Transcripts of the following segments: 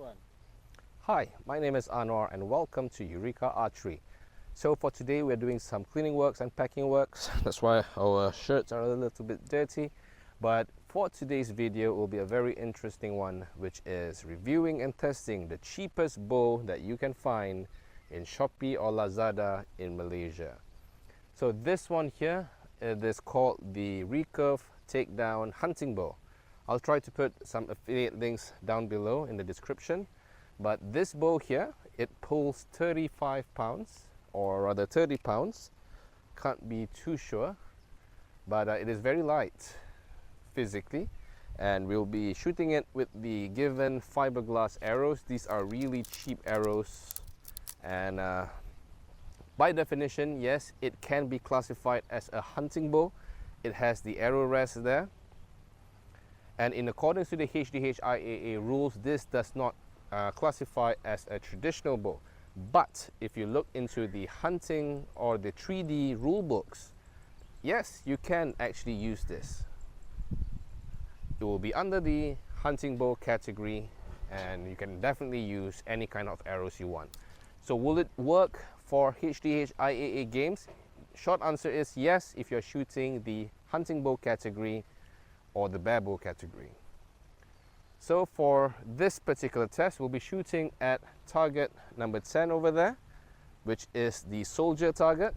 one. Hi, my name is Anwar and welcome to Eureka Archery. So for today we're doing some cleaning works and packing works. That's why our shirts are a little bit dirty. But for today's video will be a very interesting one, which is reviewing and testing the cheapest bow that you can find in Shopee or Lazada in Malaysia. So this one here is called the Recurve Takedown Hunting Bow. I'll try to put some affiliate links down below in the description. But this bow here, it pulls 35 pounds, or rather 30 pounds. Can't be too sure, but it is very light physically. And we'll be shooting it with the given fiberglass arrows. These are really cheap arrows. And by definition, yes, it can be classified as a hunting bow. It has the arrow rest there. And in accordance to the HDHIAA rules, this does not classify as a traditional bow. But if you look into the hunting or the 3D rule books, yes, you can actually use this. It will be under the hunting bow category, and you can definitely use any kind of arrows you want. So will it work for HDHIAA games? Short answer is yes, if you're shooting the hunting bow category or the bear bow category. So for this particular test, we'll be shooting at target number 10 over there, which is the soldier target.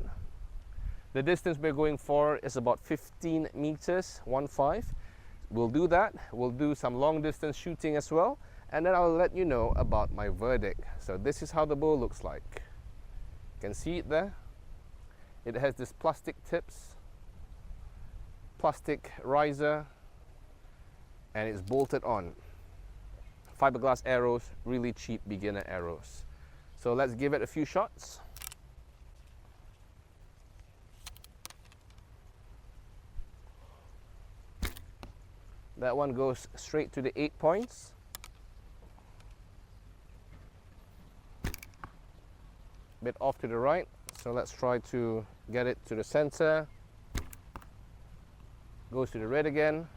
The distance we're going for is about 15 meters, 1.5. We'll do that. We'll do some long distance shooting as well, and then I'll let you know about my verdict. So this is how the bow looks like. You can see it there. It has this plastic tips, plastic riser, and it's bolted on. Fiberglass arrows, really cheap beginner arrows. So let's give it a few shots. That one goes straight to the 8 points. Bit off to the right, so let's try to get it to the center. Goes to the red again.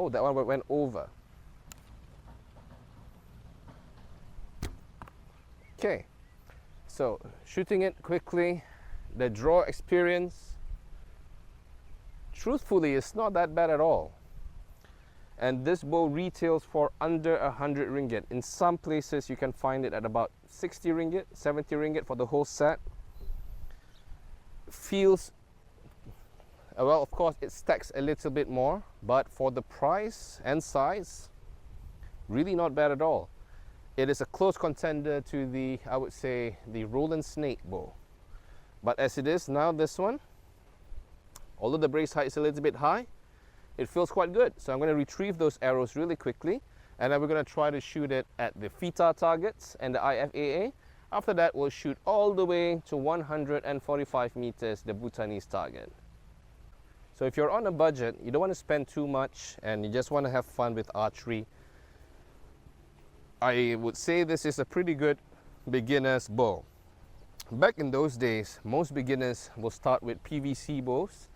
Oh, that one went over. Okay, so shooting it quickly, the draw experience, truthfully, it's not that bad at all. And this bow retails for under 100 ringgit. In some places, you can find it at about 60 ringgit, 70 ringgit for the whole set. Feels well, of course, it stacks a little bit more, but for the price and size, really not bad at all. It is a close contender to the, I would say, the Roland Snake bow. But as it is now, this one, although the brace height is a little bit high, it feels quite good. So I'm going to retrieve those arrows really quickly, and then we're going to try to shoot it at the FITA targets and the IFAA. After that, we'll shoot all the way to 145 meters, the Bhutanese target. So if you're on a budget, you don't want to spend too much, and you just want to have fun with archery, I would say this is a pretty good beginner's bow. Back in those days, most beginners will start with PVC bows,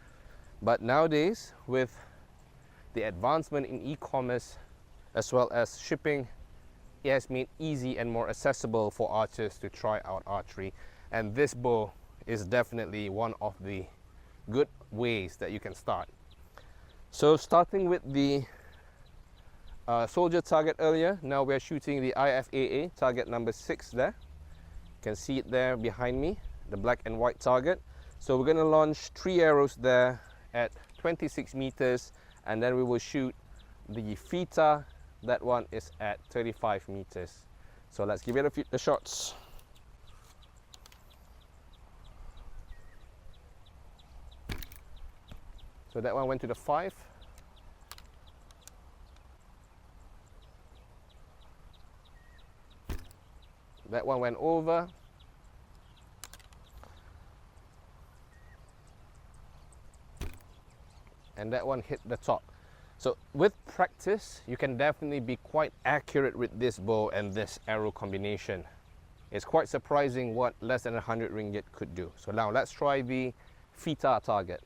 but nowadays, with the advancement in e-commerce as well as shipping, it has made easy and more accessible for archers to try out archery, and this bow is definitely one of the good ways that you can start. So starting with the soldier target earlier, now we're shooting the IFAA target number 6 there. You can see it there behind me, the black and white target. So we're going to launch 3 arrows there at 26 meters, and then we will shoot the FITA. That one is at 35 meters. So let's give it a few shots. So that one went to the 5. That one went over. And that one hit the top. So with practice, you can definitely be quite accurate with this bow and this arrow combination. It's quite surprising what less than 100 ringgit could do. So now let's try the FITA target.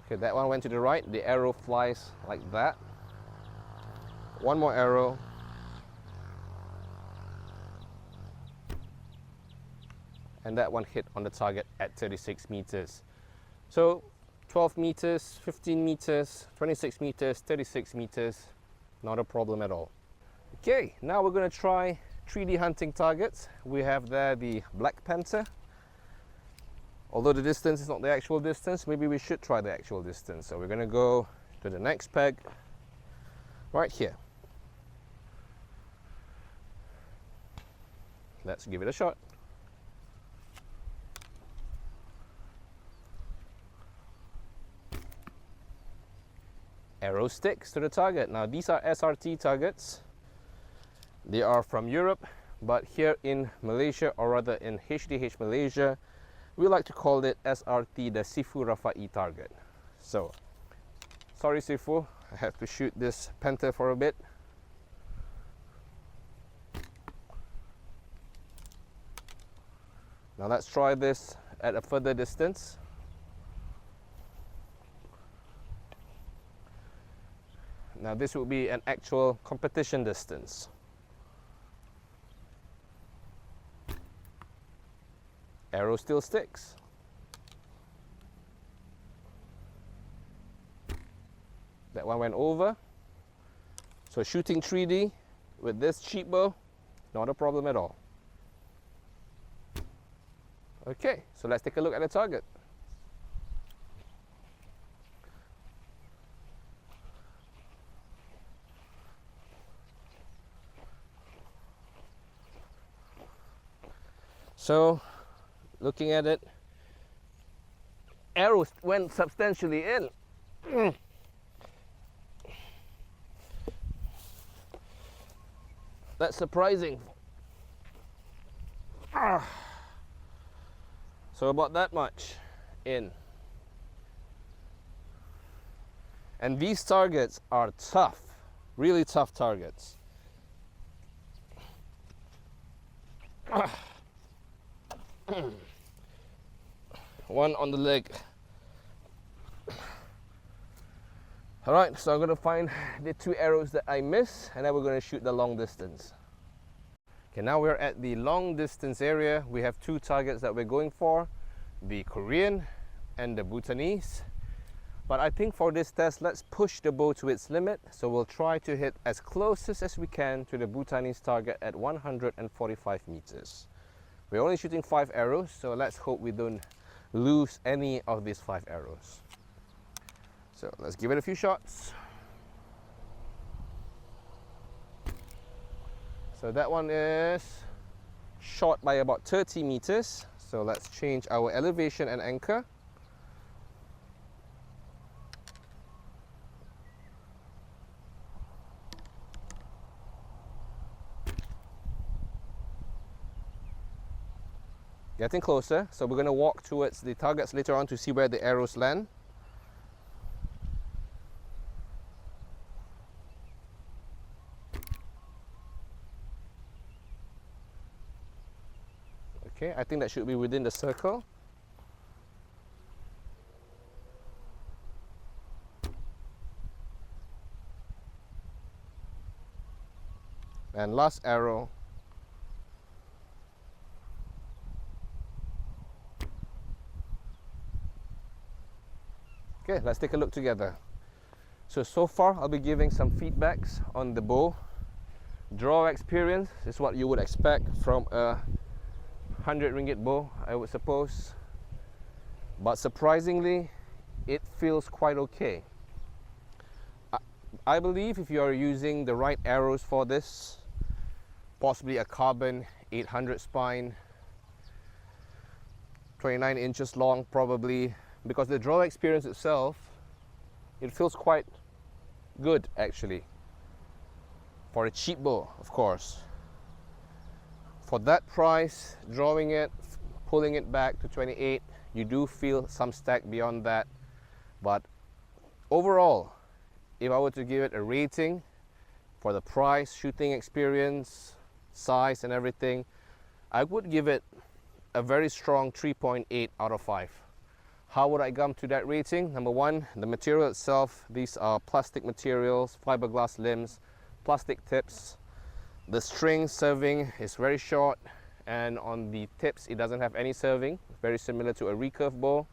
Okay, that one went to the right. The arrow flies like that. One more arrow. And that one hit on the target at 36 meters. So 12 meters, 15 meters, 26 meters, 36 meters, not a problem at all. Okay, now we're going to try 3D hunting targets. We have there the Black Panther. Although the distance is not the actual distance, maybe we should try the actual distance. So we're going to go to the next peg right here. Let's give it a shot. Arrow sticks to the target. Now these are SRT targets. They are from Europe, but here in Malaysia, or rather in HDH Malaysia, we like to call it SRT, the Sifu Rafai target. So, sorry Sifu, I have to shoot this panther for a bit. Now let's try this at a further distance. Now this will be an actual competition distance. Arrow still sticks. That one went over. So shooting 3D with this cheap bow, not a problem at all. Okay, so let's take a look at the target. So, looking at it, arrows went substantially in. That's surprising. So about that much in. And these targets are tough, really tough targets. One on the leg. Alright, so I'm going to find the two arrows that I missed, and then we're going to shoot the long distance. Okay, now we're at the long distance area. We have two targets that we're going for, the Korean and the Bhutanese. But I think for this test, let's push the bow to its limit. So we'll try to hit as closest as we can to the Bhutanese target at 145 meters. We're only shooting 5 arrows, so let's hope we don't lose any of these 5 arrows. So let's give it a few shots. So that one is shot by about 30 meters. So let's change our elevation and anchor. Getting closer, so we're going to walk towards the targets later on to see where the arrows land. Okay, I think that should be within the circle. And last arrow. Okay, let's take a look together. So far I'll be giving some feedbacks on the bow. Draw experience is what you would expect from a 100 ringgit bow, I would suppose. But surprisingly, it feels quite okay. I believe if you are using the right arrows for this, possibly a carbon 800 spine, 29 inches long probably, because the draw experience itself, it feels quite good actually. For a cheap bow, of course. For that price, drawing it, pulling it back to 28, you do feel some stack beyond that. But overall, if I were to give it a rating for the price, shooting experience, size and everything, I would give it a very strong 3.8 out of 5. How would I come to that rating? Number one, the material itself. These are plastic materials, fiberglass limbs, plastic tips. The string serving is very short, and on the tips it doesn't have any serving, very similar to a recurve bow.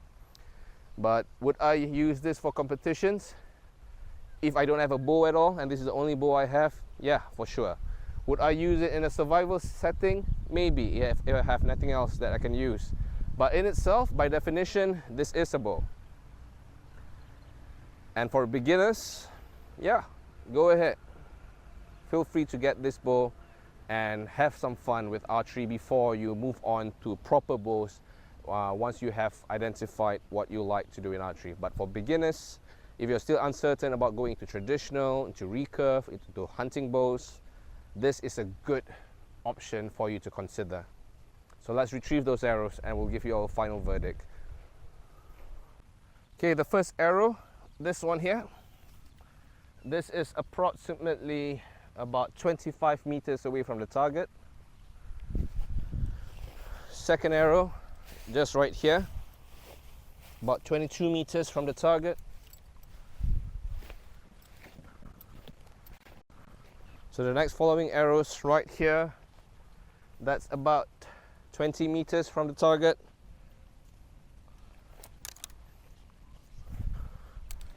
But would I use this for competitions? If I don't have a bow at all and this is the only bow I have, yeah, for sure. Would I use it in a survival setting? Maybe, if I have nothing else that I can use. But in itself, by definition, this is a bow. And for beginners, yeah, go ahead. Feel free to get this bow and have some fun with archery before you move on to proper bows once you have identified what you like to do in archery. But for beginners, if you're still uncertain about going to traditional, into recurve, into hunting bows, this is a good option for you to consider. So let's retrieve those arrows and we'll give you our final verdict. Okay, the first arrow, this one here. This is approximately about 25 meters away from the target. Second arrow, just right here, about 22 meters from the target. So the next following arrows right here, that's about 20 meters from the target.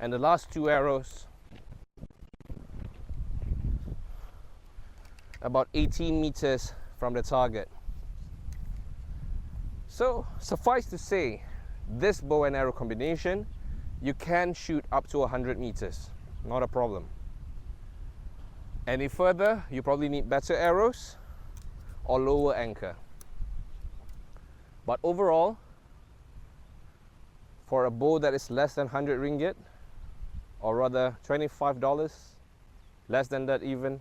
And the last two arrows, about 18 meters from the target. So suffice to say, this bow and arrow combination, you can shoot up to 100 meters, not a problem. Any further, you probably need better arrows or lower anchor. But overall, for a bow that is less than 100 ringgit, or rather $25, less than that even,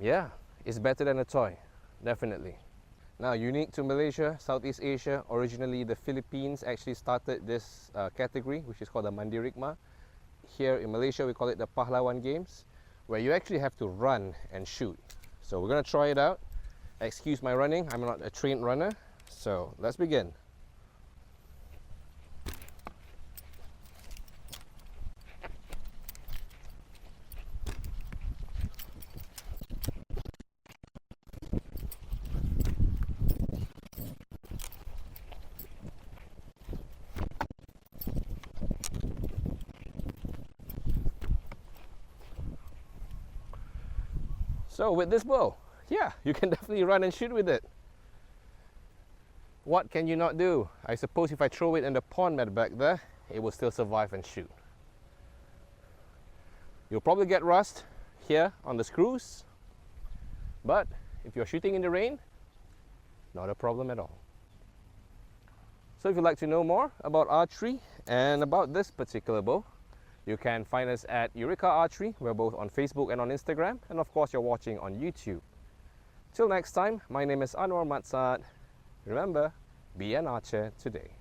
yeah, it's better than a toy, definitely. Now, unique to Malaysia, Southeast Asia, originally the Philippines actually started this category, which is called the Mandirigma. Here in Malaysia, we call it the Pahlawan Games, where you actually have to run and shoot. So we're going to try it out. Excuse my running, I'm not a trained runner, so let's begin. So with this bow, yeah, you can definitely run and shoot with it. What can you not do? I suppose if I throw it in the pond mat back there, it will still survive and shoot. You'll probably get rust here on the screws, but if you're shooting in the rain, not a problem at all. So if you'd like to know more about archery and about this particular bow, you can find us at Eureka Archery. We're both on Facebook and on Instagram, and of course you're watching on YouTube. Till next time, my name is Anwar Matsad. Remember, be an archer today.